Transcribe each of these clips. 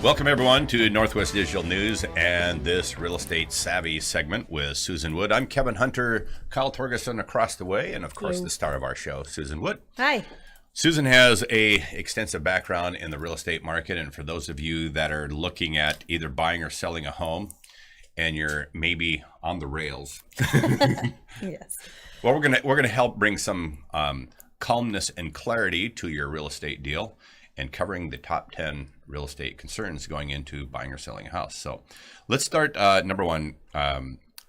Welcome, everyone, to Northwest Digital News and this Real Estate Savvy segment with Susan Wood. I'm Kevin Hunter, Kyle Torgerson across the way, and of course, the star of our show, Susan Wood. Hi. Susan has a extensive background in the real estate market, and for those of you that are looking at either buying or selling a home, and you're maybe on the rails, Yes. well, we're gonna help bring some calmness and clarity to your real estate deal, and covering the top 10 real estate concerns going into buying or selling a house. So let's start, number one,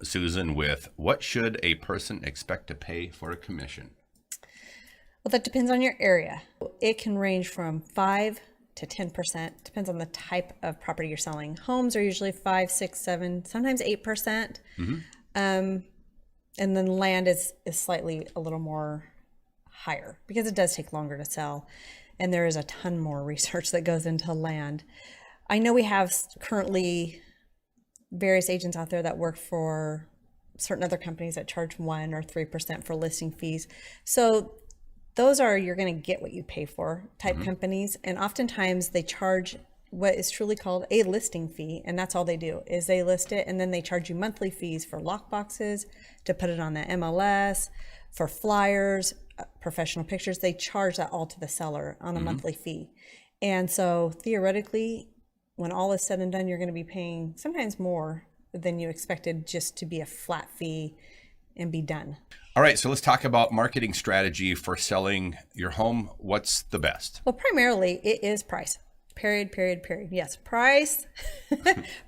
Susan, with what should a person expect to pay for a commission? Well, that depends on your area. It can range from 5 to 10%, depends on the type of property you're selling. Homes are usually 5, 6, 7, sometimes 8%. And then land is slightly a little more higher because it does take longer to sell. And there is a ton more research that goes into land. I know we have currently various agents out there that work for certain other companies that charge 1 or 3% for listing fees. So those are, you're going to get what you pay for type companies. And oftentimes they charge what is truly called a listing fee. And that's all they do is they list it. And then they charge you monthly fees for lock boxes, to put it on the MLS, for flyers, professional pictures. They charge that all to the seller on a monthly fee. And so theoretically, when all is said and done, you're going to be paying sometimes more than you expected just to be a flat fee and be done. All right, so let's talk about marketing strategy for selling your home. What's the best? Well, primarily it is price. Period. Yes, price,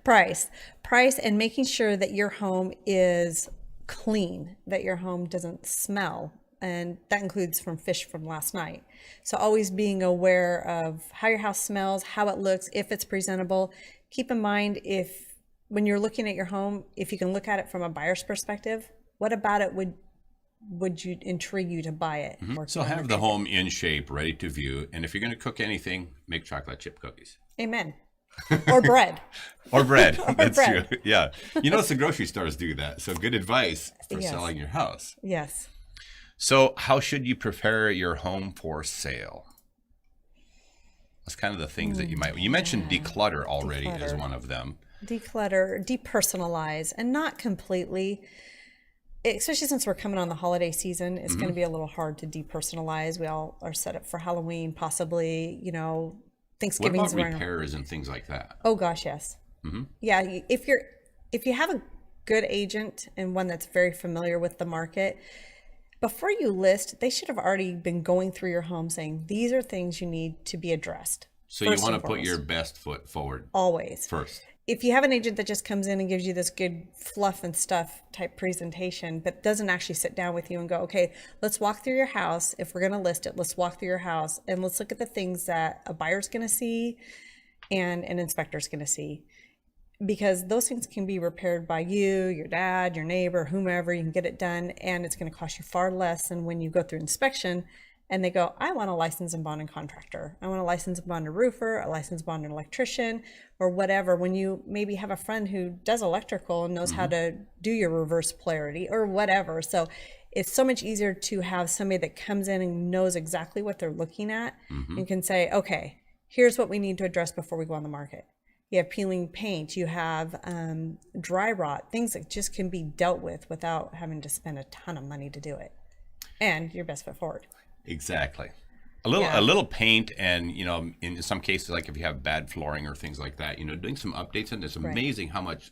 price, and making sure that your home is clean, that your home doesn't smell. And that includes from fish from last night. So always being aware of how your house smells, how it looks, if it's presentable. Keep in mind, when you're looking at your home, if you can look at it from a buyer's perspective, what about it would you intrigue you to buy it? So have the home in shape, ready to view. And if you're going to cook anything, make chocolate chip cookies. Amen. Or bread. Or bread. Or That's bread. true. Yeah. You notice the grocery stores do that. So good advice for selling your house. Yes. So how should you prepare your home for sale? That's kind of the things that you mentioned declutter already as one of them. Declutter, depersonalize, and not completely, especially since we're coming on the holiday season, it's going to be a little hard to depersonalize. We all are set up for Halloween, possibly, Thanksgiving's What about repairs and things like that? Oh gosh, yes. Yeah, if you have a good agent and one that's very familiar with the market, before you list, they should have already been going through your home saying, these are things you need to be addressed. So you want to put your best foot forward. Always. First. If you have an agent that just comes in and gives you this good fluff and stuff type presentation, but doesn't actually sit down with you and go, okay, let's walk through your house. If we're going to list it, let's walk through your house and let's look at the things that a buyer's going to see and an inspector's going to see. Because those things can be repaired by you, your dad, your neighbor, whomever. You can get it done, and it's going to cost you far less than when you go through inspection and they go, I want a licensed and bonded contractor. I want a licensed and bonded roofer, a licensed and bonded electrician, or whatever. When you maybe have a friend who does electrical and knows how to do your reverse polarity or whatever. So it's so much easier to have somebody that comes in and knows exactly what they're looking at and can say, okay, here's what we need to address before we go on the market. You have peeling paint, you have dry rot, things that just can be dealt with without having to spend a ton of money to do it. And your best foot forward. Exactly. A little paint, and in some cases, like if you have bad flooring or things like that, doing some updates, and it's amazing how much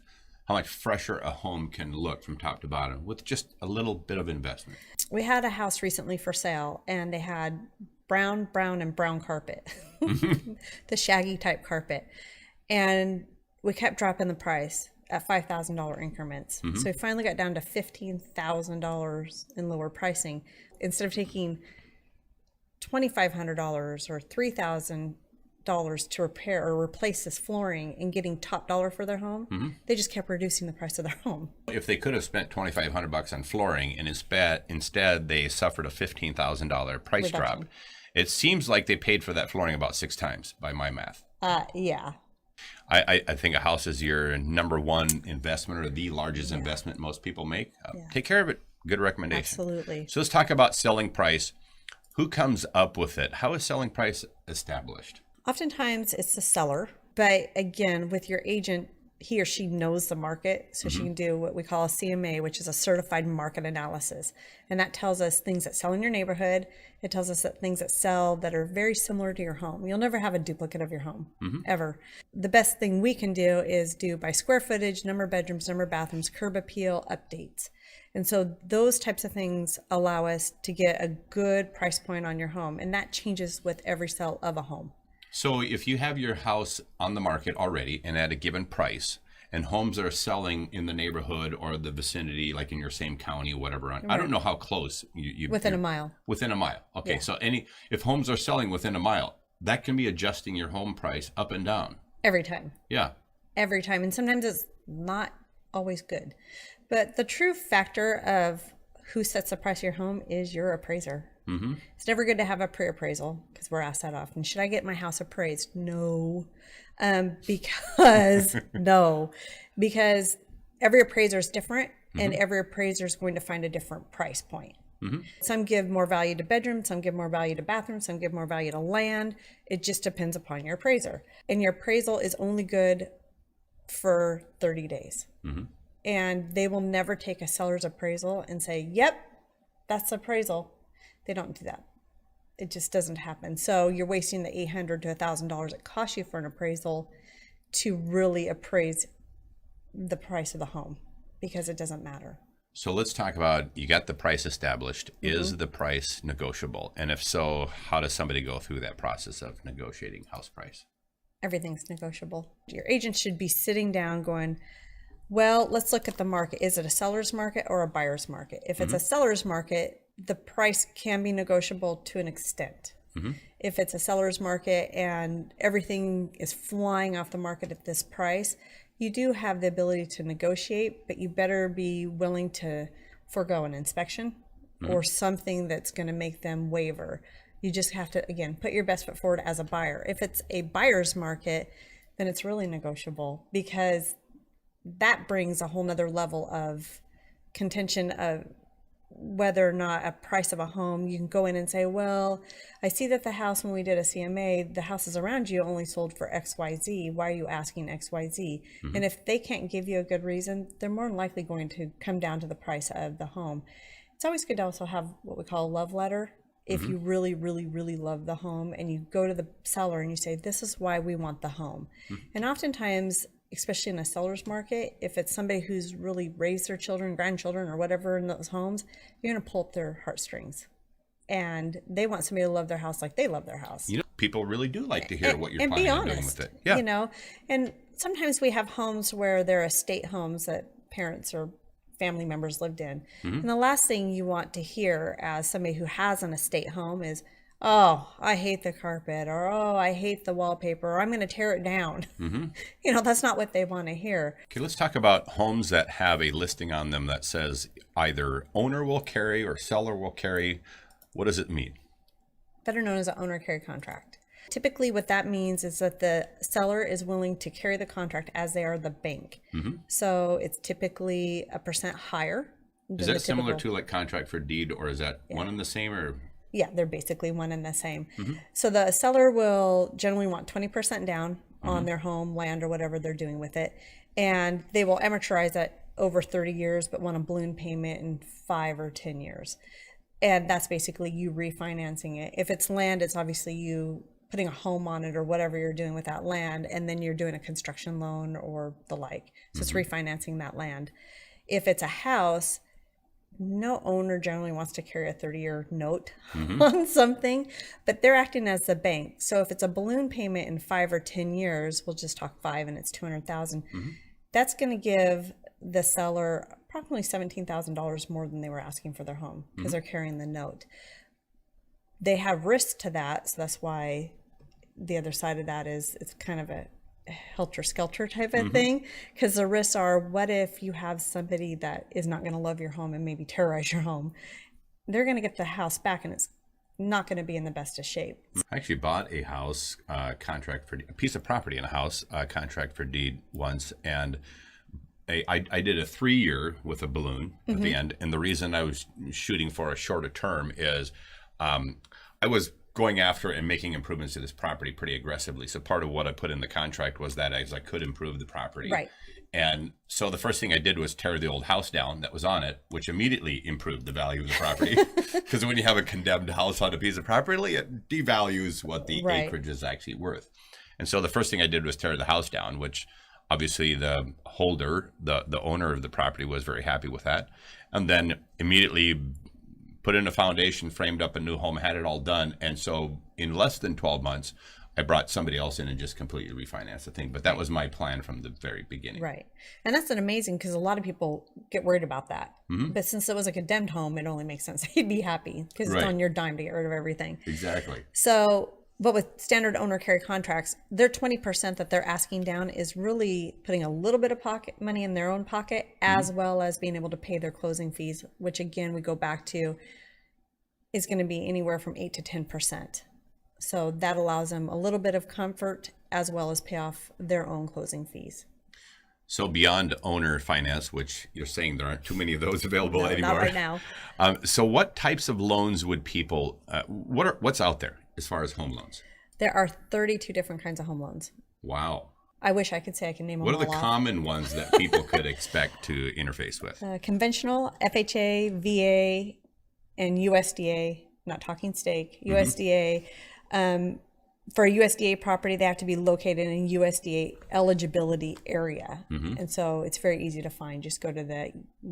fresher a home can look from top to bottom with just a little bit of investment. We had a house recently for sale, and they had brown carpet, the shaggy type carpet. And we kept dropping the price at $5,000 increments. So we finally got down to $15,000 in lower pricing. Instead of taking $2,500 or $3,000 to repair or replace this flooring and getting top dollar for their home, they just kept reducing the price of their home. If they could have spent $2,500 on flooring and instead they suffered a $15,000 price drop, it seems like they paid for that flooring about 6 times by my math. Yeah. I think a house is your number one investment, or the largest investment most people make. Take care of it. Good recommendation. Absolutely. So let's talk about selling price. Who comes up with it? How is selling price established? Oftentimes it's the seller But again, with your agent, he or she knows the market, so she can do what we call a CMA, which is a certified market analysis. And that tells us things that sell in your neighborhood. It tells us that things that sell that are very similar to your home. You'll never have a duplicate of your home, ever. The best thing we can do is do by square footage, number of bedrooms, number of bathrooms, curb appeal, updates. And so those types of things allow us to get a good price point on your home. And that changes with every sale of a home. So if you have your house on the market already and at a given price, and homes are selling in the neighborhood or the vicinity, like in your same county, whatever, I don't know how close Within a mile. Within a mile. Okay, Yeah. so if homes are selling within a mile, that can be adjusting your home price up and down. Every time. Yeah. Every time. And sometimes it's not always good. But the true factor of who sets the price of your home is your appraiser. It's never good to have a pre-appraisal because we're asked that often. Should I get my house appraised? No. Because every appraiser is different and every appraiser is going to find a different price point. Some give more value to bedrooms, some give more value to bathrooms, some give more value to land. It just depends upon your appraiser. And your appraisal is only good for 30 days. And they will never take a seller's appraisal and say, yep, that's appraisal. They don't do that. It just doesn't happen. So you're wasting the $800 to $1,000 it costs you for an appraisal to really appraise the price of the home because it doesn't matter. So let's talk about, you got the price established. Is the price negotiable? And if so, how does somebody go through that process of negotiating house price? Everything's negotiable. Your agent should be sitting down going, well, let's look at the market. Is it a seller's market or a buyer's market? If it's a seller's market, the price can be negotiable to an extent. If it's a seller's market and everything is flying off the market at this price, you do have the ability to negotiate, but you better be willing to forego an inspection or something that's going to make them waver. You just have to, again, put your best foot forward as a buyer. If it's a buyer's market, then it's really negotiable because that brings a whole nother level of contention of whether or not a price of a home, you can go in and say, well, I see that the house, when we did a CMA, the houses around you only sold for XYZ. Why are you asking XYZ? And if they can't give you a good reason, they're more than likely going to come down to the price of the home. It's always good to also have what we call a love letter. If you really, really, really love the home and you go to the seller and you say, this is why we want the home. And oftentimes, especially in a seller's market, if it's somebody who's really raised their children, grandchildren, or whatever in those homes, you're going to pull up their heartstrings. And they want somebody to love their house like they love their house. You know, people really do like to hear what you're and planning be on honest, doing with it. Yeah. You know, and sometimes we have homes where they're estate homes that parents or family members lived in. And the last thing you want to hear as somebody who has an estate home is, oh, I hate the carpet, or oh, I hate the wallpaper, or I'm going to tear it down. You know, that's not what they want to hear. Okay, let's talk about homes that have a listing on them that says either owner will carry or seller will carry. What does it mean? Better known as an owner carry contract. Typically what that means is that the seller is willing to carry the contract as they are the bank. So it's typically a % higher. Is that similar to like contract for deed, or is that one and the same? Or yeah, they're basically one and the same. So the seller will generally want 20% down on their home, land, or whatever they're doing with it. And they will amortize that over 30 years, but want a balloon payment in 5 or 10 years. And that's basically you refinancing it. If it's land, it's obviously you putting a home on it or whatever you're doing with that land. And then you're doing a construction loan or the like. So it's refinancing that land. If it's a house, no owner generally wants to carry a 30-year note on something, but they're acting as the bank. So if it's a balloon payment in 5 or 10 years, we'll just talk 5 and it's $200,000. That's going to give the seller approximately $17,000 more than they were asking for their home because they're carrying the note. They have risk to that, so that's why the other side of that is it's kind of a helter-skelter type of thing, because the risks are, what if you have somebody that is not going to love your home and maybe terrorize your home? They're going to get the house back and it's not going to be in the best of shape. I actually bought a house contract for a piece of property in a house contract for deed once, and I did a 3-year with a balloon at the end. And the reason I was shooting for a shorter term is I was going after and making improvements to this property pretty aggressively. So part of what I put in the contract was that as I could improve the property. Right. And so the first thing I did was tear the old house down that was on it, which immediately improved the value of the property. Because when you have a condemned house on a piece of property, it devalues what the Right. acreage is actually worth. And so the first thing I did was tear the house down, which obviously the holder, the owner of the property was very happy with that. And then immediately put in a foundation, framed up a new home, had it all done. And so in less than 12 months, I brought somebody else in and just completely refinanced the thing. But that was my plan from the very beginning. Right. And that's an amazing, because a lot of people get worried about that. But since it was a condemned home, it only makes sense. You'd be happy because Right. it's on your dime to get rid of everything. Exactly. So, but with standard owner carry contracts, their 20% that they're asking down is really putting a little bit of pocket money in their own pocket, as well as being able to pay their closing fees, which again, we go back to is going to be anywhere from 8 to 10%. So that allows them a little bit of comfort as well as pay off their own closing fees. So beyond owner finance, which you're saying there aren't too many of those available No, anymore. not right now. So what types of loans would people, what's out there as far as home loans? There are 32 different kinds of home loans. Wow. I wish I could say I can name them What all are the off. common ones that people could expect to interface with? Conventional, FHA, VA, and USDA, not talking stake, USDA. For a USDA property, they have to be located in a USDA eligibility area. And so it's very easy to find. Just go to the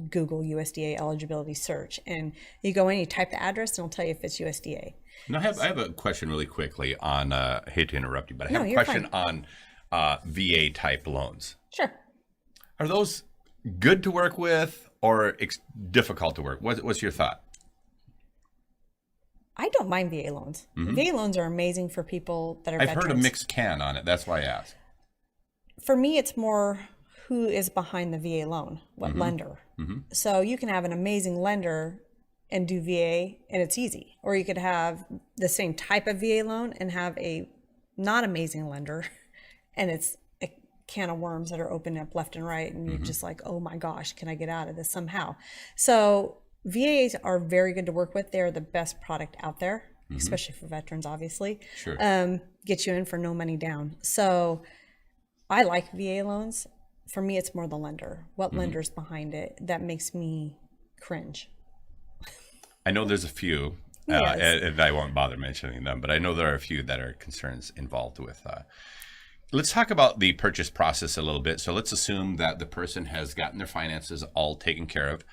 Google USDA eligibility search and you go in, you type the address and it'll tell you if it's USDA. Now, I have a question really quickly on, I hate to interrupt you, but I have No, a you're question on VA type loans. Sure. Are those good to work with or difficult to work? What's your thought? I don't mind VA loans. VA loans are amazing for people that are I've veterans. heard a mixed can on it. That's why I asked. For me, it's more who is behind the VA loan, what lender. So you can have an amazing lender and do VA and it's easy. Or you could have the same type of VA loan and have a not amazing lender and it's a can of worms that are opening up left and right and you're just like, oh my gosh, can I get out of this somehow? So VAs are very good to work with. They're the best product out there, especially for veterans, obviously. Sure. Get you in for no money down. So I like VA loans. For me, it's more the lender. What lender's behind it that makes me cringe. I know there's a few, Yes. and I won't bother mentioning them, but I know there are a few that are concerns involved with. Let's talk about the purchase process a little bit. So let's assume that the person has gotten their finances all taken care of.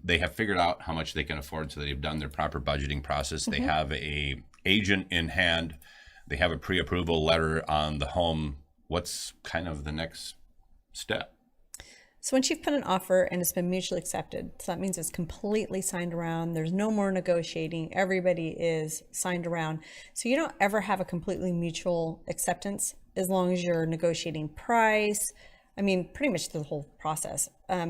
They have figured out how much they can afford, so they've done their proper budgeting process. They have a agent in hand. They have a pre-approval letter on the home. What's kind of the next step? So once you've put an offer and it's been mutually accepted, so that means it's completely signed around. There's no more negotiating. Everybody is signed around. So you don't ever have a completely mutual acceptance as long as you're negotiating price. I mean, pretty much the whole process.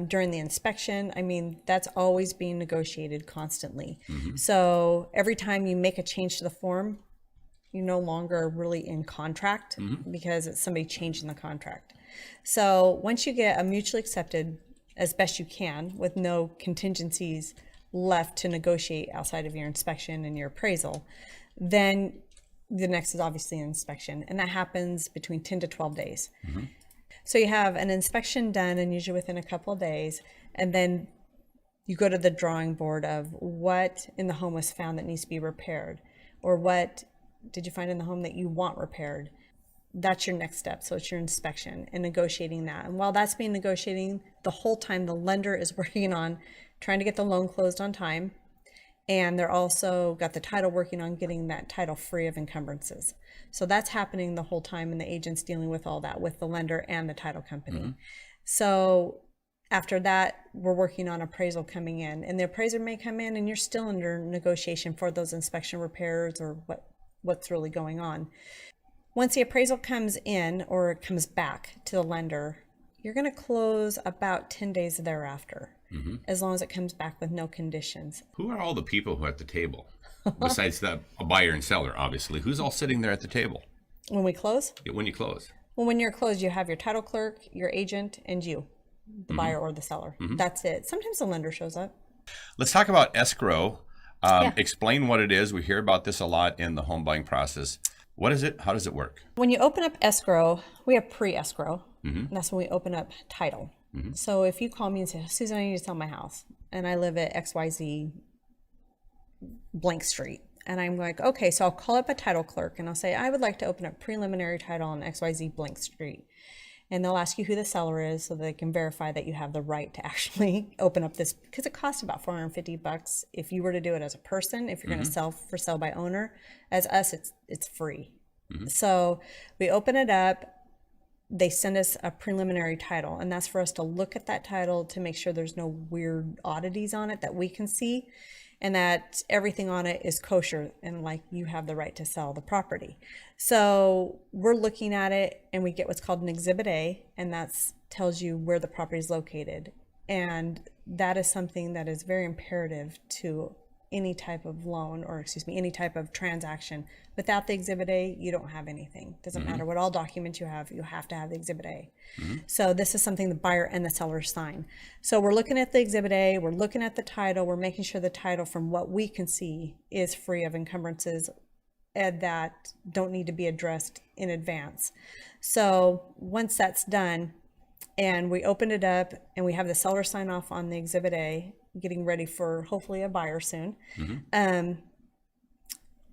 During the inspection, I mean, that's always being negotiated constantly. So every time you make a change to the form, you're no longer really in contract because it's somebody changing the contract. So once you get a mutually accepted as best you can with no contingencies left to negotiate outside of your inspection and your appraisal, then the next is obviously an inspection. And that happens between 10 to 12 days. So you have an inspection done and usually within a couple of days, and then you go to the drawing board of what in the home was found that needs to be repaired, or what did you find in the home that you want repaired. That's your next step. So it's your inspection and negotiating that. And while that's being negotiating, the whole time the lender is working on trying to get the loan closed on time. And they're also got the title working on getting that title free of encumbrances. So that's happening the whole time, and the agent's dealing with all that with the lender and the title company. So after that, we're working on appraisal coming in, and the appraiser may come in and you're still under negotiation for those inspection repairs or what's really going on. Once the appraisal comes in or it comes back to the lender, you're going to close about 10 days thereafter, as long as it comes back with no conditions. Who are all the people who are at the table? Besides a buyer and seller, obviously. Who's all sitting there at the table When we close? when you close? Well, when you're closed, you have your title clerk, your agent, and you, the buyer or the seller. That's it. Sometimes the lender shows up. Let's talk about escrow. Yeah. Explain what it is. We hear about this a lot in the home buying process. What is it? How does it work? When you open up escrow, we have pre-escrow, and that's when we open up title. So if you call me and say, Susan, I need to sell my house, and I live at XYZ blank street, and I'm like, okay, so I'll call up a title clerk and I'll say, I would like to open up preliminary title on XYZ blank street. And they'll ask you who the seller is so they can verify that you have the right to actually open up this, because it costs about $450 if you were to do it as a person. If you're going to sell for sale by owner, as us, it's free. So we open it up. They send us a preliminary title, and that's for us to look at that title to make sure there's no weird oddities on it that we can see, and that everything on it is kosher and like you have the right to sell the property. So we're looking at it and we get what's called an Exhibit A, and that's tells you where the property is located. And that is something that is very imperative to any type of loan, or excuse me, any type of transaction. Without the Exhibit A, you don't have anything. Doesn't matter what all documents you have to have the Exhibit A. So this is something the buyer and the seller sign. So we're looking at the Exhibit A, we're looking at the title, we're making sure the title, from what we can see, is free of encumbrances and that don't need to be addressed in advance. So once that's done and we open it up and we have the seller sign off on the Exhibit A, getting ready for hopefully a buyer soon,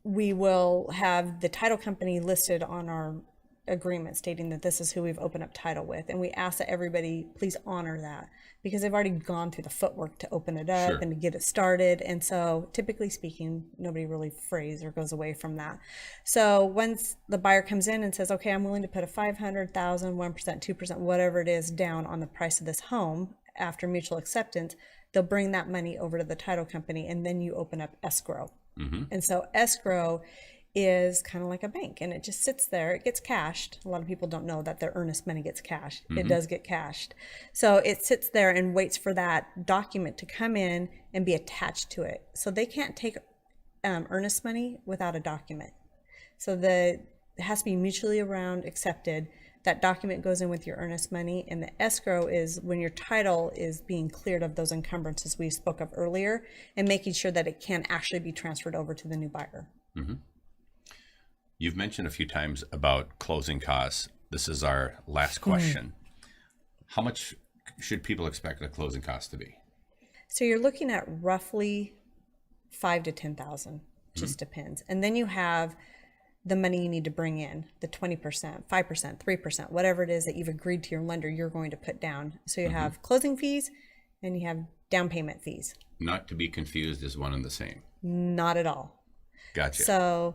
we will have the title company listed on our agreement stating that this is who we've opened up title with. And we ask that everybody please honor that, because they've already gone through the footwork to open it up and to get it started. And so typically speaking, nobody really frays or goes away from that. So once the buyer comes in and says, okay, I'm willing to put a 500,000, 1%, 2%, whatever it is down on the price of this home after mutual acceptance, they'll bring that money over to the title company, and then you open up escrow. And so escrow is kind of like a bank, and it just sits there. It gets cashed. A lot of people don't know that their earnest money gets cashed. It does get cashed. So it sits there and waits for that document to come in and be attached to it. So they can't take earnest money without a document. So it has to be mutually around accepted. That document goes in with your earnest money, and the escrow is when your title is being cleared of those encumbrances we spoke of earlier, and making sure that it can actually be transferred over to the new buyer. You've mentioned a few times about closing costs. This is our last question. How much should people expect the closing cost to be? So you're looking at roughly $5,000 to $10,000, just depends. And then you have the money you need to bring in, the 20%, 5%, 3%, whatever it is that you've agreed to your lender you're going to put down. So you have closing fees and you have down payment fees. Not to be confused as one and the same. Not at all. Gotcha. So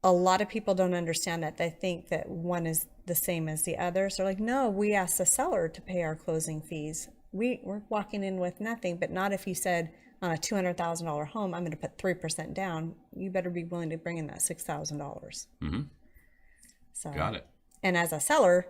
a lot of people don't understand that. They think that one is the same as the other. So like, no, we asked the seller to pay our closing fees. We're walking in with nothing, but not if you said, on a $200,000 home, I'm going to put 3% down. You better be willing to bring in that $6,000. So, got it. And as a seller,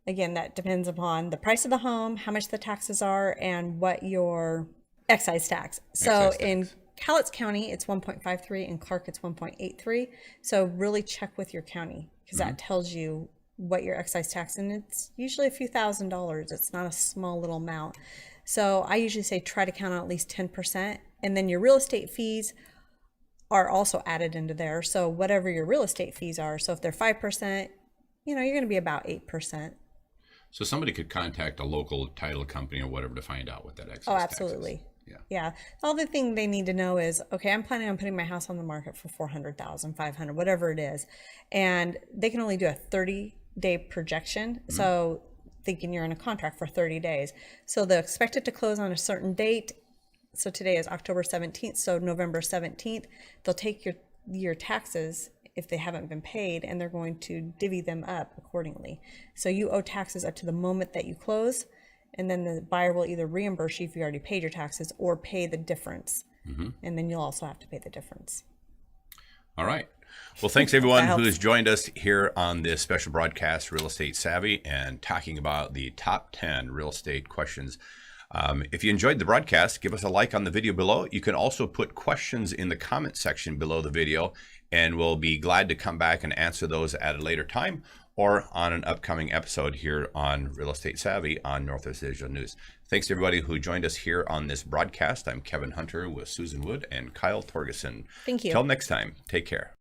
again, that depends upon the price of the home, how much the taxes are, and what your excise tax. So in Cowlitz County, it's 1.53. In Clark, it's 1.83. So really check with your county, because that tells you what your excise tax, and it's usually a few $1,000s. It's not a small little amount. So I usually say try to count on at least 10%, and then your real estate fees are also added into there. So whatever your real estate fees are, so if they're 5%, you're going to be about 8%. So somebody could contact a local title company or whatever to find out what that excise Oh, tax absolutely. is. Yeah. All the thing they need to know is, okay, I'm planning on putting my house on the market for 400,000, 500, whatever it is. And they can only do a 30-day projection. So thinking you're in a contract for 30 days. So they'll expect it to close on a certain date. So today is October 17th. So November 17th, they'll take your taxes if they haven't been paid, and they're going to divvy them up accordingly. So you owe taxes up to the moment that you close, and then the buyer will either reimburse you if you already paid your taxes or pay the difference. And then you'll also have to pay the difference. All right. Well, thanks everyone who has joined us here on this special broadcast, Real Estate Savvy, and talking about the top 10 real estate questions. If you enjoyed the broadcast, give us a like on the video below. You can also put questions in the comment section below the video, and we'll be glad to come back and answer those at a later time. or on an upcoming episode here on Real Estate Savvy on Northwest Digital News. Thanks to everybody who joined us here on this broadcast. I'm Kevin Hunter with Susan Wood and Kyle Torgeson. Thank you. Till next time, take care.